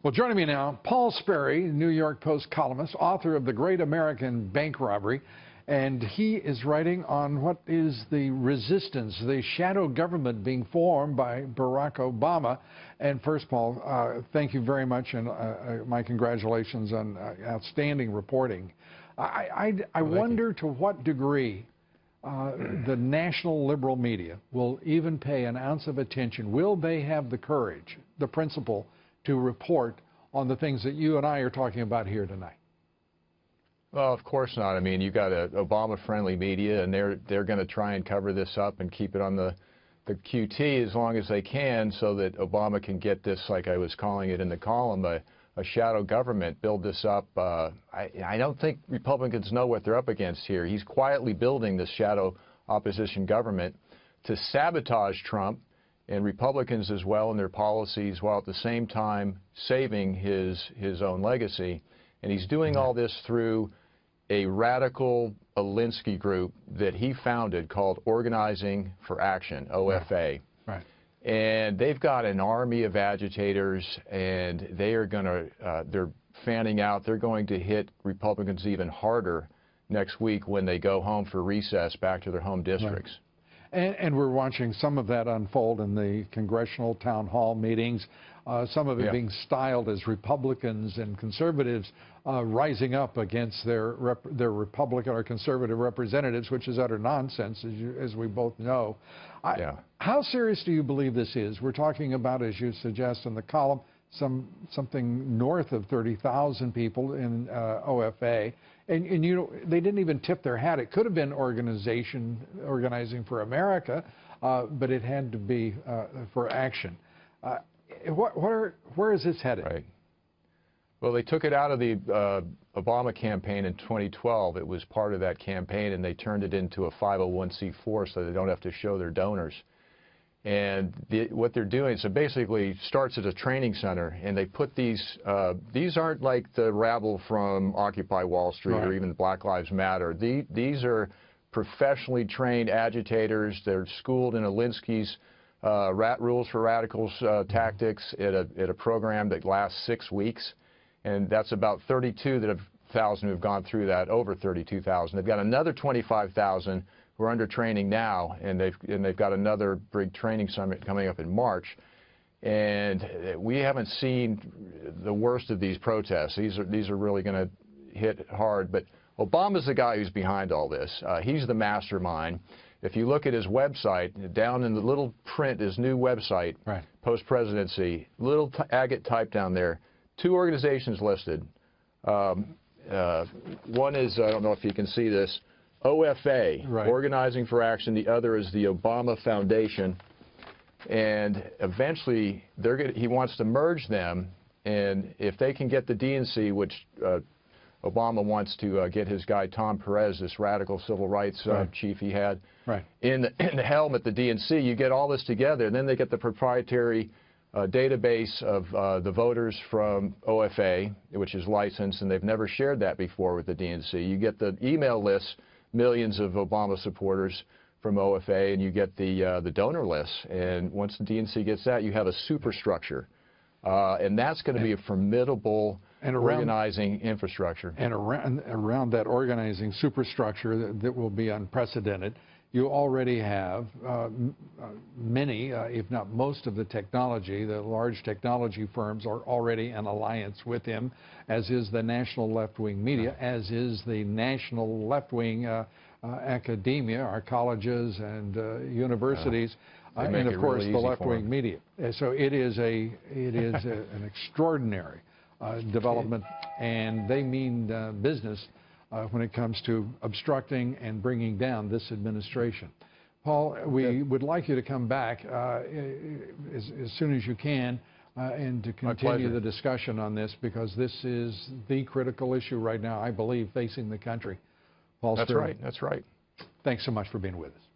Well, joining me now, Paul Sperry, New York Post columnist, author of The Great American Bank Robbery, and he is writing on what is the resistance, the shadow government being formed by Barack Obama. And first, Paul, thank you very much, and my congratulations on outstanding reporting. I wonder to what degree the national liberal media will even pay an ounce of attention. Will they have the courage, the principle, to report on the things that you and I are talking about here tonight? Well, of course not. I mean, you got a Obama-friendly media, and they're going to try and cover this up and keep it on the QT as long as they can, so that Obama can get this, like I was calling it in the column, a shadow government, build this up. I don't think Republicans know what they're up against here. He's quietly building this shadow opposition government to sabotage Trump and Republicans as well in their policies, while at the same time saving his own legacy. And he's doing all this through a radical Alinsky group that he founded called Organizing for Action, OFA. Right. And they've got an army of agitators, and they are going to, they're fanning out. They're going to hit Republicans even harder next week when they go home for recess back to their home districts. Right. And we're watching some of that unfold in the congressional town hall meetings, some of it being styled as Republicans and conservatives rising up against their Republican or conservative representatives, which is utter nonsense, as we both know. How serious do you believe this is? We're talking about, as you suggest in the column, something north of 30,000 people in OFA, and you know, they didn't even tip their hat. It could have been Organizing for America, but it had to be for action. Where is this headed? Right. Well, they took it out of the Obama campaign in 2012. It was part of that campaign, and they turned it into a 501c4 so they don't have to show their donors. And what they're doing, so basically starts as a training center, and they put these aren't like the rabble from Occupy Wall Street or even Black Lives Matter. These are professionally trained agitators. They're schooled in Alinsky's rules for radicals tactics at a program that lasts 6 weeks. And that's about 32,000 who've gone through that, over 32,000. They've got another 25,000 who are under training now, and they've got another big training summit coming up in March. And we haven't seen the worst of these protests. These are really going to hit hard. But Obama's the guy who's behind all this. He's the mastermind. If you look at his website, down in the little print, his new website, post-presidency, little agate type down there, 2 organizations listed. One is, I don't know if you can see this, OFA, Organizing for Action. The other is the Obama Foundation. And eventually, he wants to merge them. And if they can get the DNC, which Obama wants to get his guy Tom Perez, this radical civil rights chief he had, in the helm at the DNC, you get all this together, and then they get the proprietary database of the voters from OFA, which is licensed, and they've never shared that before with the DNC. You get the email lists, millions of Obama supporters from OFA, and you get the donor lists. And once the DNC gets that, you have a superstructure, and that's going to be a formidable organizing infrastructure. And around that organizing superstructure that will be unprecedented, you already have many, if not most of the technology. The large technology firms are already in alliance with him, as is the national left-wing media, as is the national left-wing academia, our colleges and universities, and of course the left-wing media. So it is an extraordinary development, and they mean business when it comes to obstructing and bringing down this administration. Paul, we would like you to come back as soon as you can and to continue the discussion on this, because this is the critical issue right now, I believe, facing the country. Paul Sperry. That's right. Thanks so much for being with us.